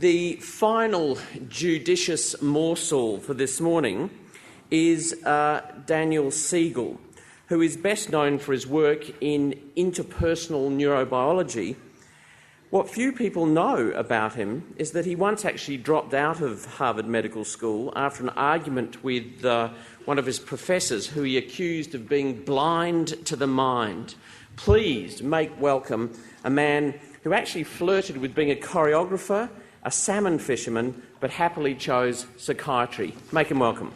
The final judicious morsel for this morning is Daniel Siegel, who is best known for his work in interpersonal neurobiology. What few people know about him is that he once actually dropped out of Harvard Medical School after an argument with one of his professors who he accused of being blind to the mind. Please make welcome a man who actually flirted with being a choreographer, a salmon fisherman, but happily chose psychiatry. Make him welcome.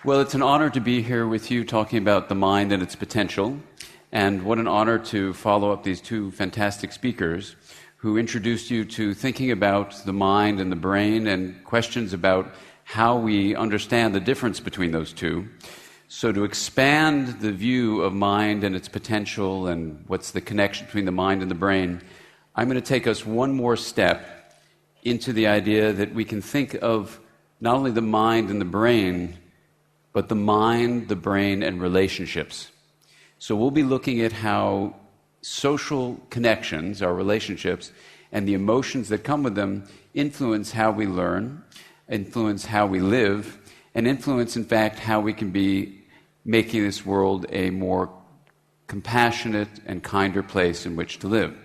Well, it's an honor to be here with you talking about the mind and its potential, and what an honor to follow up these two fantastic speakers who introduced you to thinking about the mind and the brain and questions about how we understand the difference between those two. So to expand the view of mind and its potential and what's the connection between the mind and the brain, I'm going to take us one more step into the idea that we can think of not only the mind and the brain, but the mind, the brain, and relationships. So we'll be looking at how social connections, our relationships, and the emotions that come with them influence how we learn, influence how we live, and influence, in fact, how we can be making this world a more compassionate and kinder place in which to live.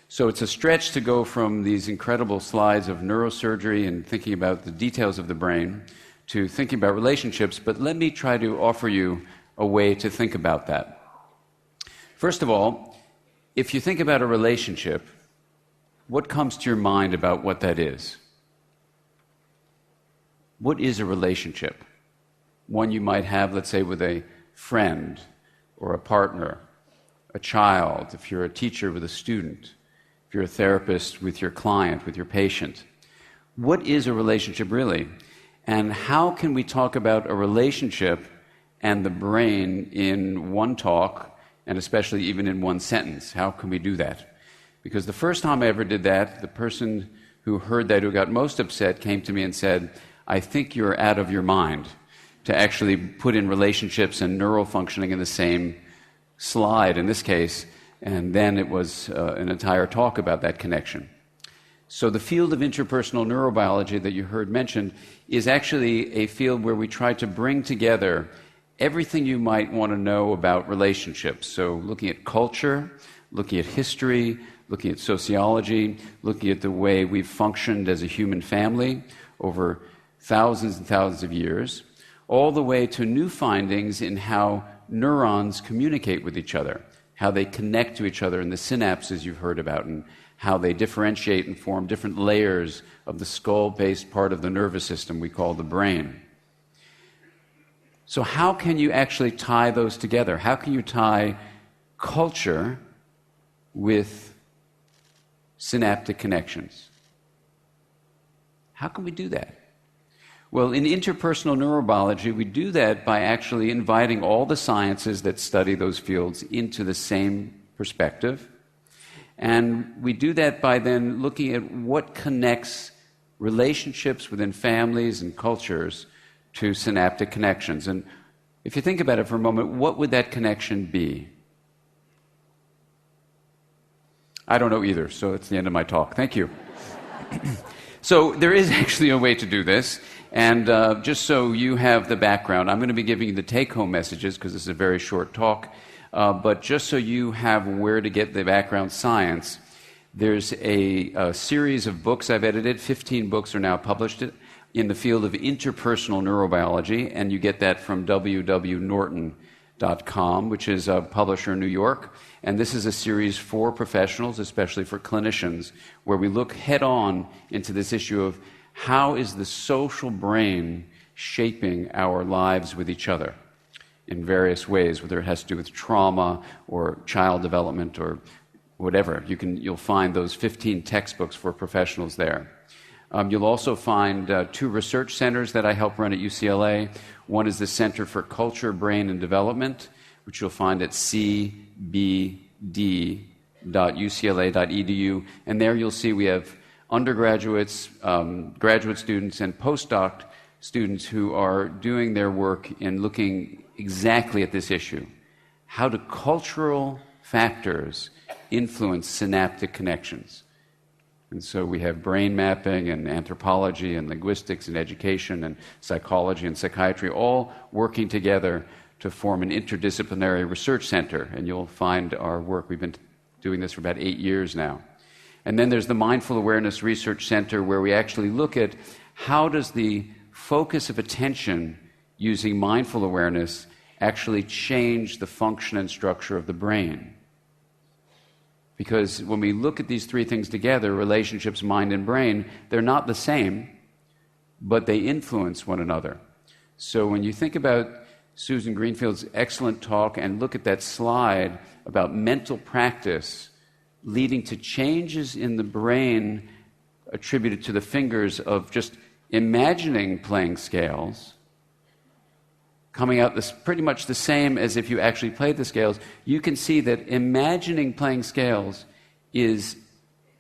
So it's a stretch to go from these incredible slides of neurosurgery and thinking about the details of the brain to thinking about relationships, but let me try to offer you a way to think about that. First of all, if you think about a relationship, what comes to your mind about what that is? What is a relationship? One you might have, let's say, with a friend or a partner, a child, if you're a teacher with a student, if you're a therapist with your client, with your patient. What is a relationship really? And how can we talk about a relationship and the brain in one talk, and especially even in one sentence? How can we do that? Because the first time I ever did that, the person who heard that, who got most upset, came to me and said, I think you're out of your mind to actually put in relationships and neural functioning in the same slide, in this case, and then it was an entire talk about that connection. So the field of interpersonal neurobiology that you heard mentioned is actually a field where we try to bring together everything you might want to know about relationships. So looking at culture, looking at history, looking at sociology, looking at the way we've functioned as a human family over thousands and thousands of years, all the way to new findings in how neurons communicate with each other, how they connect to each other in the synapses you've heard about, and how they differentiate and form different layers of the skull-based part of the nervous system we call the brain. So how can you actually tie those together? How can you tie culture with synaptic connections? How can we do that? Well, in interpersonal neurobiology, we do that by actually inviting all the sciences that study those fields into the same perspective. And we do that by then looking at what connects relationships within families and cultures to synaptic connections. And if you think about it for a moment, what would that connection be? I don't know either, so it's the end of my talk. Thank you. So there is actually a way to do this. And just so you have the background, I'm going to be giving you the take-home messages because this is a very short talk. But just so you have where to get the background science, there's a series of books I've edited. 15 books are now published in the field of interpersonal neurobiology, and you get that from www.norton.com, which is a publisher in New York. And this is a series for professionals, especially for clinicians, where we look head-on into this issue of how is the social brain shaping our lives with each other in various ways, whether it has to do with trauma or child development or whatever. You'll find those 15 textbooks for professionals there. You'll also find 2 research centers that I help run at UCLA. One is the Center for Culture, Brain, and Development, which you'll find at cbd.ucla.edu. And there you'll see we have undergraduates, graduate students, and postdoc students who are doing their work in looking exactly at this issue. How do cultural factors influence synaptic connections? And so we have brain mapping and anthropology and linguistics and education and psychology and psychiatry all working together to form an interdisciplinary research center. And you'll find our work. We've been doing this for about 8 years now. And then there's the Mindful Awareness Research Center, where we actually look at how does the focus of attention using mindful awareness actually change the function and structure of the brain. Because when we look at these three things together, relationships, mind, and brain, they're not the same, but they influence one another. So when you think about Susan Greenfield's excellent talk and look at that slide about mental practice leading to changes in the brain attributed to the fingers of just imagining playing scales, coming out pretty much the same as if you actually played the scales, you can see that imagining playing scales is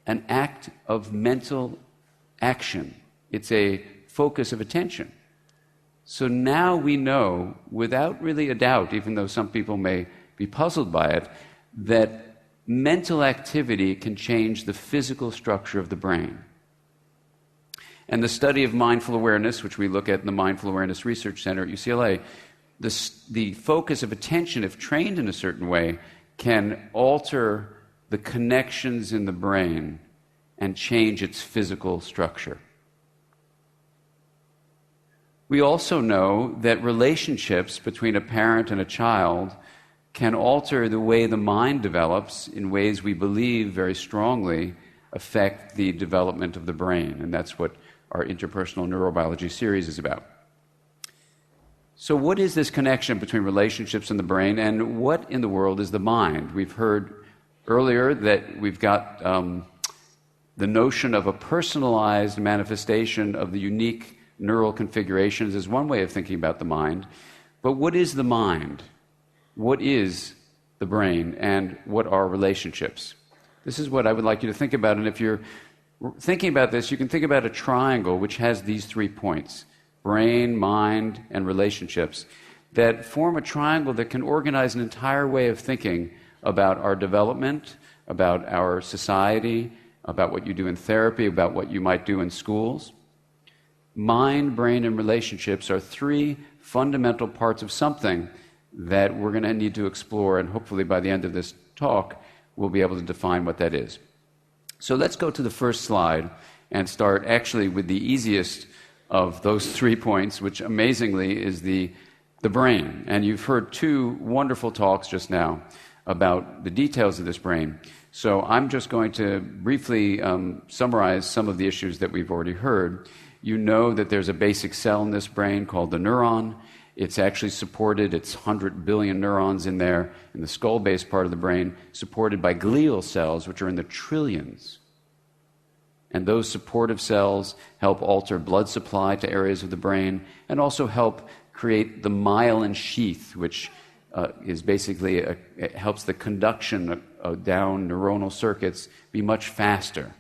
an act of mental action. It's a focus of attention. So now we know, without really a doubt, even though some people may be puzzled by it, that mental activity can change the physical structure of the brain. And the study of mindful awareness, which we look at in the Mindful Awareness Research Center at UCLA, the focus of attention, if trained in a certain way, can alter the connections in the brain and change its physical structure. We also know that relationships between a parent and a child can alter the way the mind develops in ways we believe very strongly affect the development of the brain. And that's what our Interpersonal Neurobiology series is about. So what is this connection between relationships and the brain, and what in the world is the mind? We've heard earlier that we've got the notion of a personalized manifestation of the unique neural configurations as one way of thinking about the mind. But what is the mind? What is the brain? And what are relationships? This is what I would like you to think about. And if you're thinking about this, you can think about a triangle which has these 3 points: brain, mind, and relationships, that form a triangle that can organize an entire way of thinking about our development, about our society, about what you do in therapy, about what you might do in schools. Mind, brain, and relationships are 3 fundamental parts of something that we're going to need to explore, and hopefully by the end of this talk, we'll be able to define what that is. So let's go to the first slide and start actually with the easiest of those 3 points, which amazingly is the brain. And you've heard 2 wonderful talks just now about the details of this brain. So I'm just going to briefly summarize some of the issues that we've already heard. You know that there's a basic cell in this brain called the neuron. It's actually supported, it's 100 billion neurons in there, in the skull-based part of the brain, supported by glial cells, which are in the trillions. And those supportive cells help alter blood supply to areas of the brain and also help create the myelin sheath, which is basically it helps the conduction down neuronal circuits be much faster,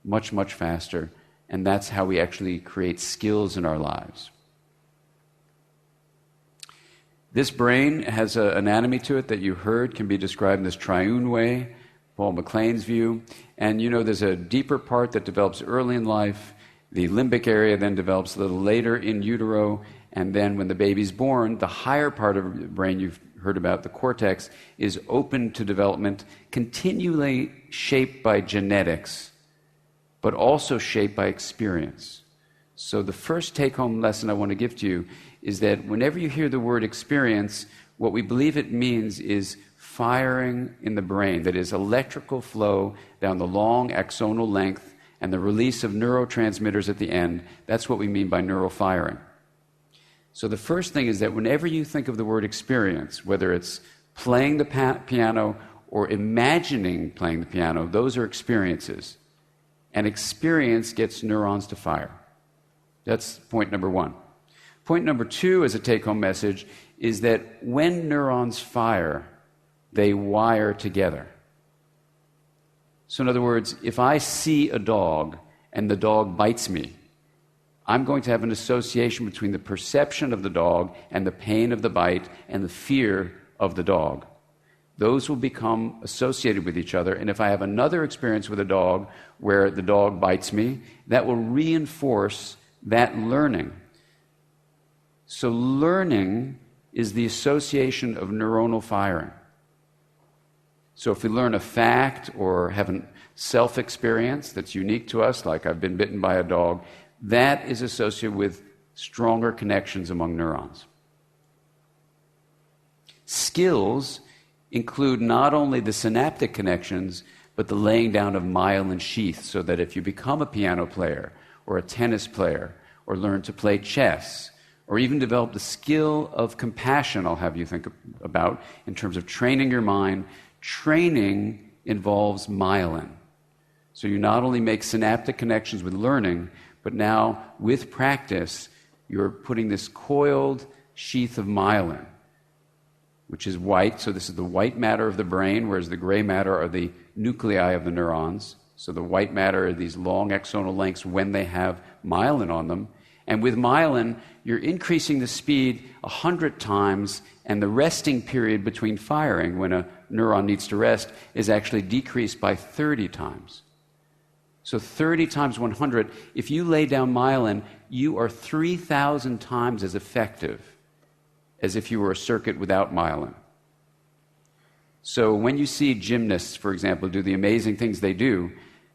much, much faster. And that's how we actually create skills in our lives. This brain has an anatomy to it that you heard can be described in this triune way, Paul MacLean's view. And you know there's a deeper part that develops early in life. The limbic area then develops a little later in utero. And then when the baby's born, the higher part of the brain you've heard about, the cortex, is open to development, continually shaped by genetics, but also shaped by experience. So the first take-home lesson I want to give to you is that whenever you hear the word experience, what we believe it means is firing in the brain, that is electrical flow down the long axonal length and the release of neurotransmitters at the end. That's what we mean by neural firing. So the first thing is that whenever you think of the word experience, whether it's playing the piano or imagining playing the piano, those are experiences. And experience gets neurons to fire. That's point number 1. Point number 2 as a take-home message is that when neurons fire, they wire together. So in other words, if I see a dog and the dog bites me, I'm going to have an association between the perception of the dog and the pain of the bite and the fear of the dog. Those will become associated with each other. And if I have another experience with a dog where the dog bites me, that will reinforce that learning. So learning is the association of neuronal firing. So if we learn a fact or have a self-experience that's unique to us, like I've been bitten by a dog, that is associated with stronger connections among neurons. Skills include not only the synaptic connections, but the laying down of myelin sheath, so that if you become a piano player or a tennis player or learn to play chess or even develop the skill of compassion, I'll have you think about in terms of training your mind, training involves myelin. So you not only make synaptic connections with learning, but now with practice, you're putting this coiled sheath of myelin, which is white. So this is the white matter of the brain, whereas the gray matter are the nuclei of the neurons. So the white matter are these long axonal lengths when they have myelin on them. And with myelin, you're increasing the speed 100 times, and the resting period between firing, when a neuron needs to rest, is actually decreased by 30 times. So 30 times 100, if you lay down myelin, you are 3,000 times as effective as if you were a circuit without myelin. So when you see gymnasts, for example, do the amazing things they do,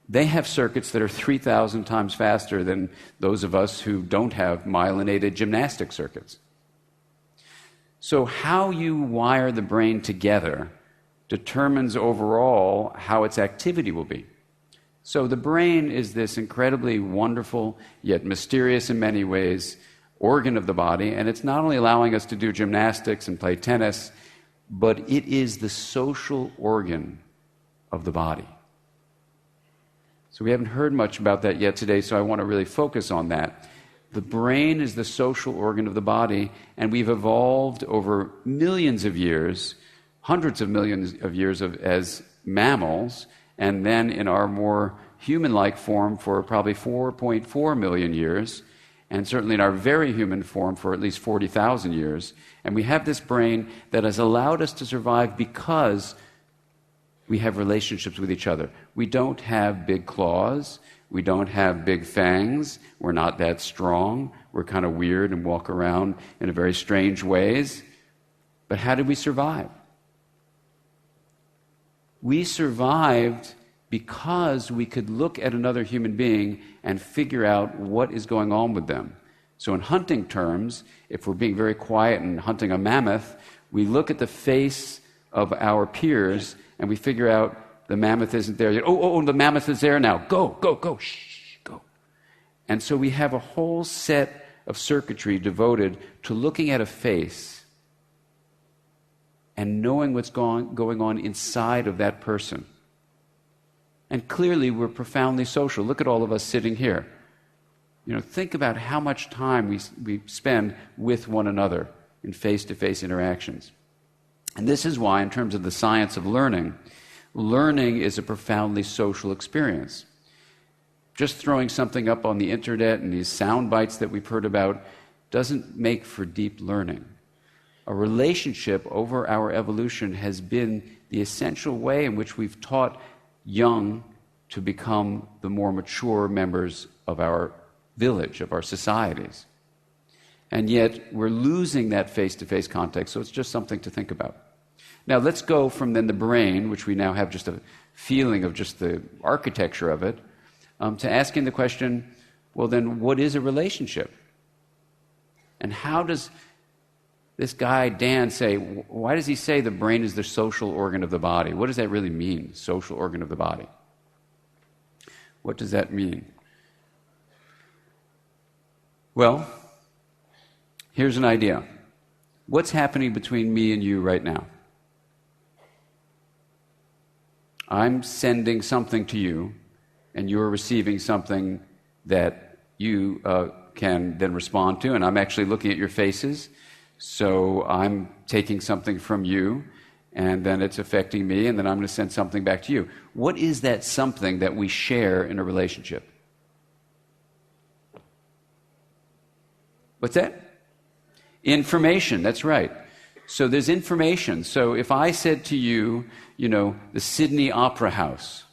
they have circuits that are 3,000 times faster than those of us who don't have myelinated gymnastic circuits. So how you wire the brain together determines overall how its activity will be. So the brain is this incredibly wonderful, yet mysterious in many ways, organ of the body, and it's not only allowing us to do gymnastics and play tennis, but it is the social organ of the body. So we haven't heard much about that yet today, so I want to really focus on that. The brain is the social organ of the body, and we've evolved over millions of years, hundreds of millions of years as mammals, and then in our more human-like form for probably 4.4 million years, and certainly in our very human form for at least 40,000 years. And we have this brain that has allowed us to survive because we have relationships with each other. We don't have big claws. We don't have big fangs. We're not that strong. We're kind of weird and walk around in a very strange ways. But how did we survive? We survived because we could look at another human being and figure out what is going on with them. So in hunting terms, if we're being very quiet and hunting a mammoth, we look at the face of our peers and we figure out the mammoth isn't there yet. Oh, the mammoth is there now. Go, shh, go. And so we have a whole set of circuitry devoted to looking at a face and knowing what's going on inside of that person. And clearly, we're profoundly social. Look at all of us sitting here. Think about how much time we spend with one another in face-to-face interactions. And this is why, in terms of the science of learning is a profoundly social experience. Just throwing something up on the internet and these sound bites that we've heard about doesn't make for deep learning. A relationship over our evolution has been the essential way in which we've taught young to become the more mature members of our village, of our societies. And yet we're losing that face-to-face contact, so it's just something to think about. Now let's go from then the brain, which we now have just a feeling of just the architecture of it, to asking the question, well then, what is a relationship? And how does this guy, Dan, why does he say the brain is the social organ of the body? What does that really mean, social organ of the body? What does that mean? Well, here's an idea. What's happening between me and you right now? I'm sending something to you, and you're receiving something that you can then respond to, and I'm actually looking at your faces. So I'm taking something from you, and then it's affecting me, and then I'm going to send something back to you. What is that something that we share in a relationship? What's that? Information, that's right. So there's information. So if I said to you, the Sydney Opera House,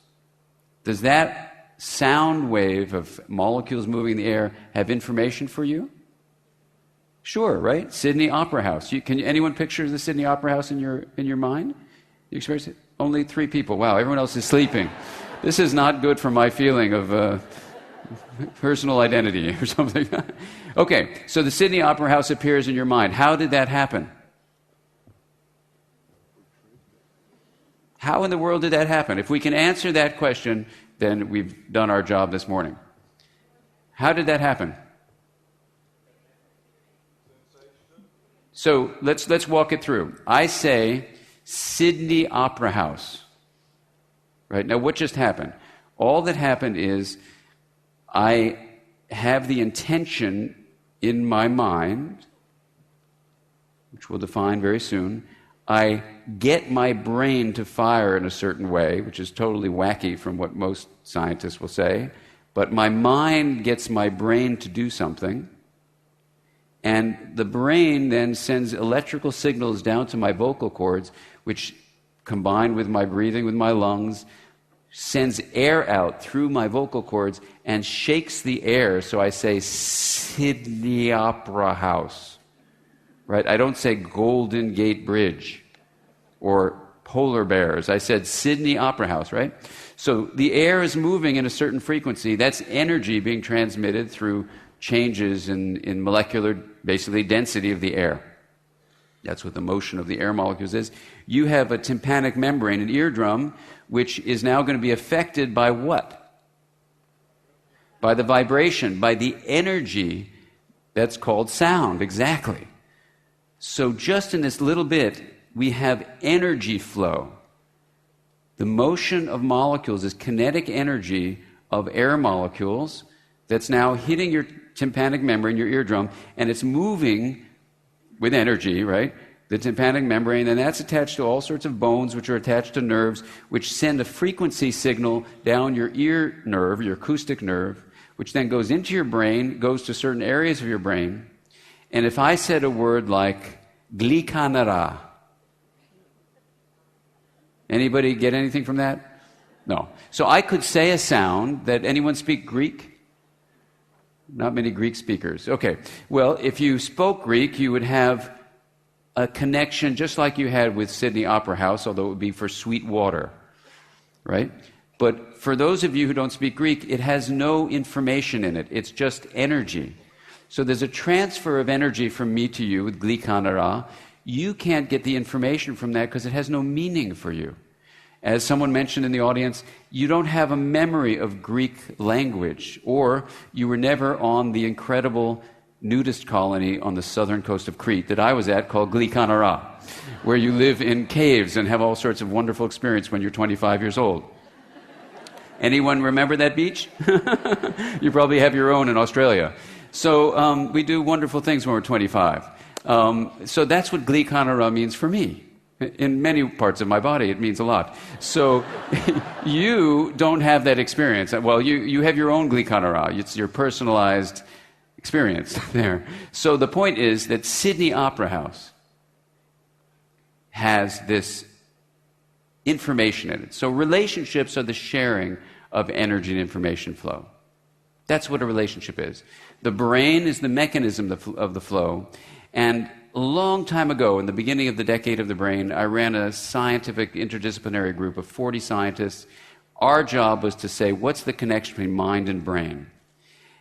does that sound wave of molecules moving in the air have information for you? Sure, right? Sydney Opera House. Can anyone picture the Sydney Opera House in your mind? You experience it? Only 3 people. Wow, everyone else is sleeping. This is not good for my feeling of personal identity or something. Okay, so the Sydney Opera House appears in your mind. How did that happen? How in the world did that happen? If we can answer that question, then we've done our job this morning. How did that happen? So let's walk it through. I say Sydney Opera House. Right? Now what just happened? All that happened is I have the intention in my mind, which we'll define very soon. I get my brain to fire in a certain way, which is totally wacky from what most scientists will say, but my mind gets my brain to do something, and the brain then sends electrical signals down to my vocal cords, which, combined with my breathing with my lungs, sends air out through my vocal cords and shakes the air, so I say Sydney Opera House. Right? I don't say Golden Gate Bridge or polar bears. I said Sydney Opera House, right? So the air is moving in a certain frequency. That's energy being transmitted through changes in molecular, basically, density of the air. That's what the motion of the air molecules is. You have a tympanic membrane, an eardrum, which is now going to be affected by what? By the vibration, by the energy that's called sound, exactly. So just in this little bit, we have energy flow. The motion of molecules is kinetic energy of air molecules that's now hitting your tympanic membrane, your eardrum, and it's moving with energy, right? The tympanic membrane, and that's attached to all sorts of bones, which are attached to nerves, which send a frequency signal down your ear nerve, your acoustic nerve, which then goes into your brain, goes to certain areas of your brain. And if I said a word like glikanara, anybody get anything from that? No. So I could say a sound that anyone speak Greek? Not many Greek speakers. Okay. Well, if you spoke Greek, you would have a connection just like you had with Sydney Opera House, although it would be for sweet water, right? But for those of you who don't speak Greek, it has no information in it. It's just energy. So there's a transfer of energy from me to you with glikanara. You can't get the information from that because it has no meaning for you. As someone mentioned in the audience, you don't have a memory of Greek language, or you were never on the incredible nudist colony on the southern coast of Crete that I was at called Glikanara, where you live in caves and have all sorts of wonderful experience when you're 25 years old. Anyone remember that beach? You probably have your own in Australia. So we do wonderful things when we're 25. So that's what Glikanara means for me. In many parts of my body, it means a lot. So you don't have that experience. Well, you have your own glikanara. It's your personalized experience there. So the point is that Sydney Opera House has this information in it. So relationships are the sharing of energy and information flow. That's what a relationship is. The brain is the mechanism of the flow. And a long time ago, in the beginning of the decade of the brain, I ran a scientific interdisciplinary group of 40 scientists. Our job was to say, what's the connection between mind and brain?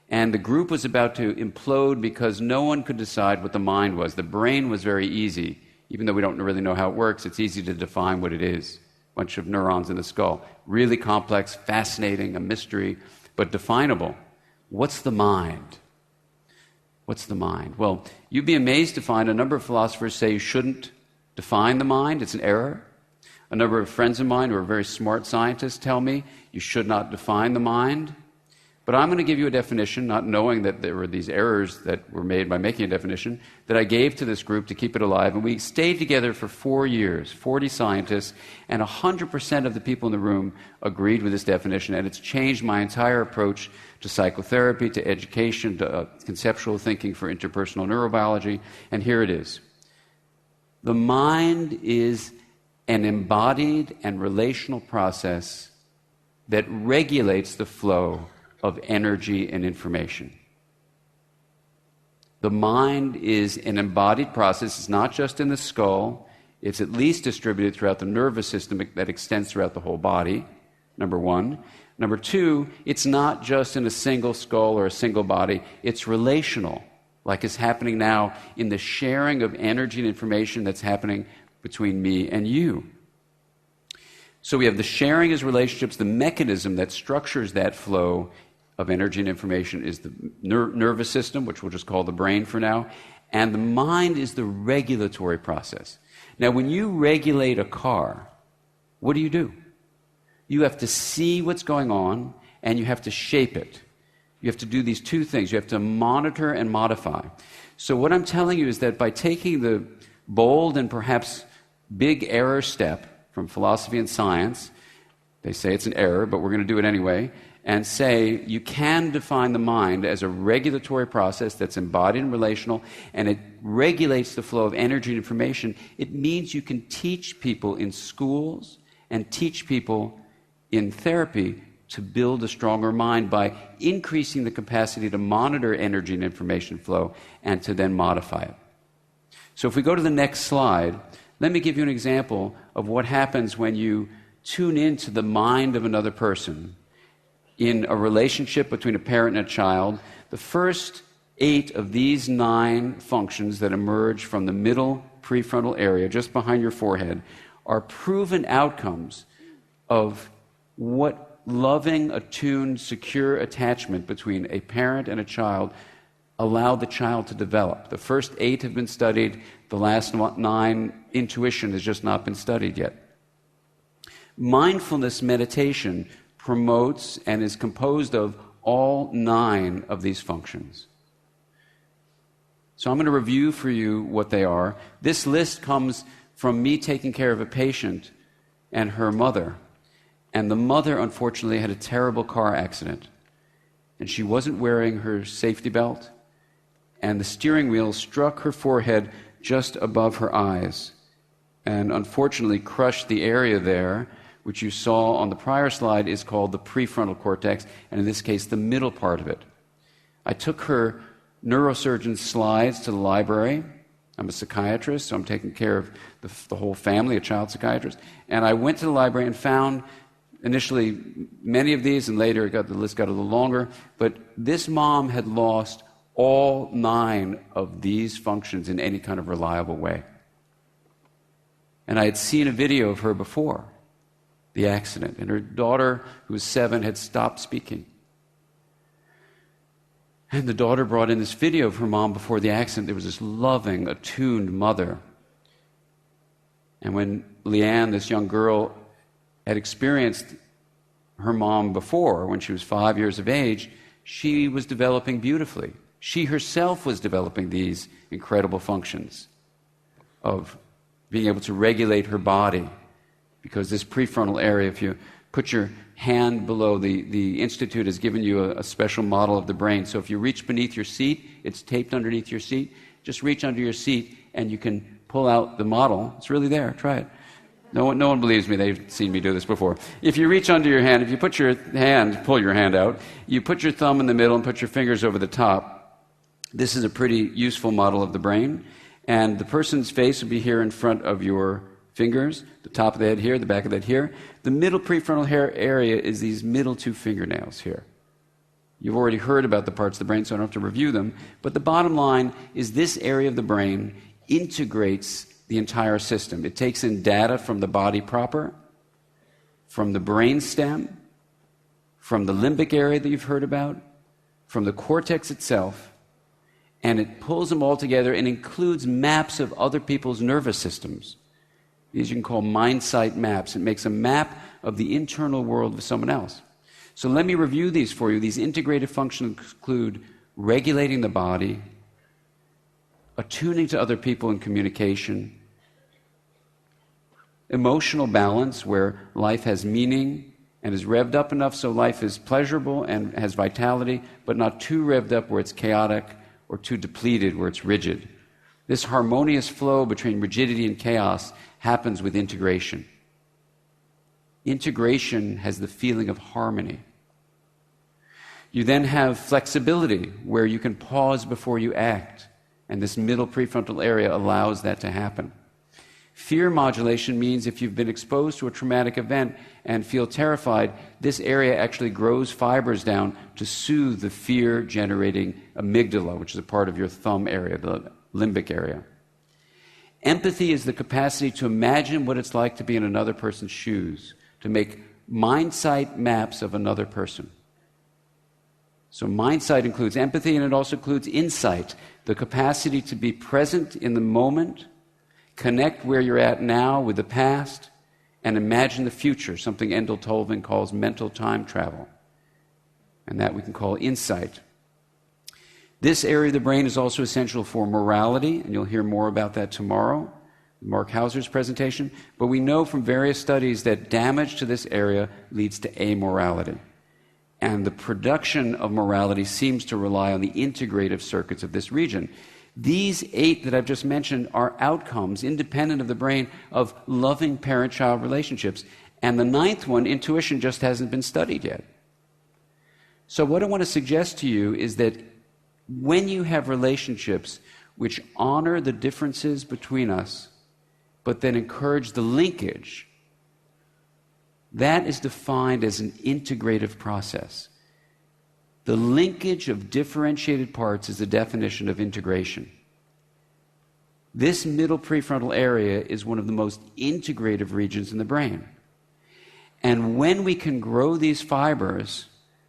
And the group was about to implode because no one could decide what the mind was. The brain was very easy. Even though we don't really know how it works, it's easy to define what it is. A bunch of neurons in the skull. Really complex, fascinating, a mystery, but definable. What's the mind? What's the mind? Well, you'd be amazed to find a number of philosophers say you shouldn't define the mind. It's an error. A number of friends of mine who are very smart scientists tell me you should not define the mind. But I'm going to give you a definition, not knowing that there were these errors that were made by making a definition, that I gave to this group to keep it alive. And we stayed together for 4 years, 40 scientists, and 100% of the people in the room agreed with this definition. And it's changed my entire approach to psychotherapy, to education, to conceptual thinking for interpersonal neurobiology. And here it is. The mind is an embodied and relational process that regulates the flow of energy and information. The mind is an embodied process. It's not just in the skull. It's at least distributed throughout the nervous system that extends throughout the whole body, number one. Number two, it's not just in a single skull or a single body. It's relational, like is happening now in the sharing of energy and information that's happening between me and you. So we have the sharing as relationships. The mechanism that structures that flow of energy and information is the nervous system, which we'll just call the brain for now, and the mind is the regulatory process. Now, when you regulate a car, what do? You have to see what's going on, and you have to shape it. You have to do these two things. You have to monitor and modify. So what I'm telling you is that by taking the bold and perhaps big error step from philosophy and science, they say it's an error, but we're going to do it anyway, and say you can define the mind as a regulatory process that's embodied and relational, and it regulates the flow of energy and information. It means you can teach people in schools and teach people in therapy to build a stronger mind by increasing the capacity to monitor energy and information flow and to then modify it. So if we go to the next slide, let me give you an example of what happens when you tune into the mind of another person in a relationship between a parent and a child. The first 8 of these 9 functions that emerge from the middle prefrontal area, just behind your forehead, are proven outcomes of what loving, attuned, secure attachment between a parent and a child allow the child to develop. The first 8 have been studied. The last 9, intuition, has just not been studied yet. Mindfulness meditation promotes and is composed of all 9 of these functions. So I'm going to review for you what they are. This list comes from me taking care of a patient and her mother. And the mother, unfortunately, had a terrible car accident. And she wasn't wearing her safety belt. And the steering wheel struck her forehead just above her eyes. And unfortunately crushed the area there, which you saw on the prior slide is called the prefrontal cortex, and in this case, the middle part of it. I took her neurosurgeon's slides to the library. I'm a psychiatrist, so I'm taking care of the whole family, a child psychiatrist. And I went to the library and found initially many of these, and later the list got a little longer, but this mom had lost all 9 of these functions in any kind of reliable way. And I had seen a video of her before the accident, and her daughter, who was 7, had stopped speaking. And the daughter brought in this video of her mom before the accident. There was this loving, attuned mother. And when Leanne, this young girl, had experienced her mom before, when she was 5 years of age, she was developing beautifully. She herself was developing these incredible functions of being able to regulate her body. Because this prefrontal area, if you put your hand below, the Institute has given you a special model of the brain. So if you reach beneath your seat, it's taped underneath your seat. Just reach under your seat and you can pull out the model. It's really there. Try it. No one believes me. They've seen me do this before. If you reach under your hand, if you put your hand, pull your hand out, you put your thumb in the middle and put your fingers over the top. This is a pretty useful model of the brain. And the person's face will be here in front of your fingers, the top of the head here, the back of the head here. The middle prefrontal hair area is these middle 2 fingernails here. You've already heard about the parts of the brain, so I don't have to review them. But the bottom line is this area of the brain integrates the entire system. It takes in data from the body proper, from the brain stem, from the limbic area that you've heard about, from the cortex itself, and it pulls them all together and includes maps of other people's nervous systems. These you can call mind-sight maps. It makes a map of the internal world of someone else. So let me review these for you. These integrative functions include regulating the body, attuning to other people in communication, emotional balance, where life has meaning and is revved up enough so life is pleasurable and has vitality, but not too revved up where it's chaotic or too depleted where it's rigid. This harmonious flow between rigidity and chaos happens with integration. Integration has the feeling of harmony. You then have flexibility, where you can pause before you act, and this middle prefrontal area allows that to happen. Fear modulation means if you've been exposed to a traumatic event and feel terrified, this area actually grows fibers down to soothe the fear-generating amygdala, which is a part of your thumb area, the limbic area. Empathy is the capacity to imagine what it's like to be in another person's shoes, to make mind-sight maps of another person. So mind-sight includes empathy, and it also includes insight, the capacity to be present in the moment, connect where you're at now with the past, and imagine the future, something Endel Tolvin calls mental time travel. And that we can call insight. This area of the brain is also essential for morality, and you'll hear more about that tomorrow, Mark Hauser's presentation. But we know from various studies that damage to this area leads to amorality. And the production of morality seems to rely on the integrative circuits of this region. These 8 that I've just mentioned are outcomes, independent of the brain, of loving parent-child relationships. And the 9th one, intuition, just hasn't been studied yet. So what I want to suggest to you is that when you have relationships which honor the differences between us, but then encourage the linkage, that is defined as an integrative process. The linkage of differentiated parts is the definition of integration. This middle prefrontal area is one of the most integrative regions in the brain. And when we can grow these fibers,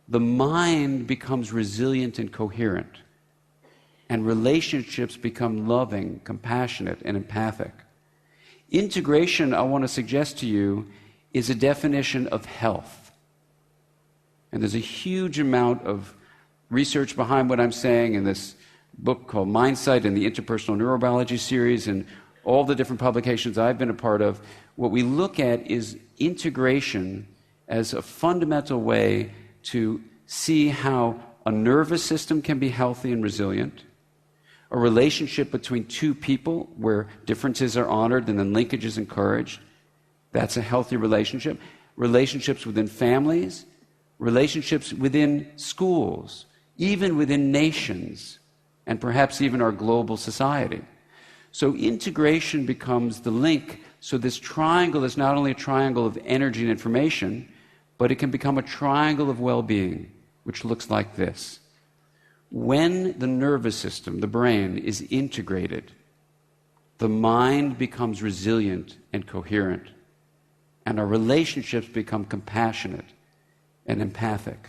the mind becomes resilient and coherent. And relationships become loving, compassionate, and empathic. Integration, I want to suggest to you, is a definition of health. And there's a huge amount of research behind what I'm saying in this book called Mindsight and the Interpersonal Neurobiology series and all the different publications I've been a part of. What we look at is integration as a fundamental way to see how a nervous system can be healthy and resilient, a relationship between 2 people where differences are honored and then linkage is encouraged. That's a healthy relationship. Relationships within families, relationships within schools, even within nations, and perhaps even our global society. So integration becomes the link. So this triangle is not only a triangle of energy and information, but it can become a triangle of well-being, which looks like this. When the nervous system, the brain, is integrated, the mind becomes resilient and coherent, and our relationships become compassionate and empathic.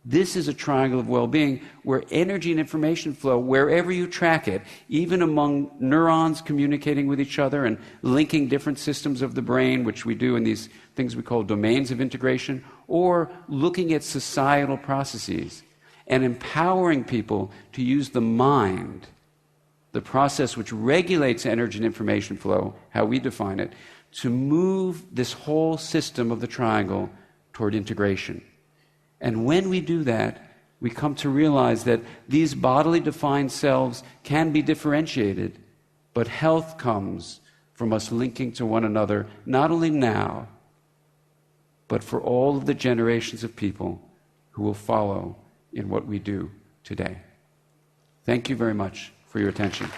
This is a triangle of well-being where energy and information flow wherever you track it, even among neurons communicating with each other and linking different systems of the brain, which we do in these things we call domains of integration, or looking at societal processes and empowering people to use the mind, the process which regulates energy and information flow, how we define it, to move this whole system of the triangle toward integration. And when we do that, we come to realize that these bodily defined selves can be differentiated, but health comes from us linking to one another, not only now, but for all of the generations of people who will follow in what we do today. Thank you very much for your attention.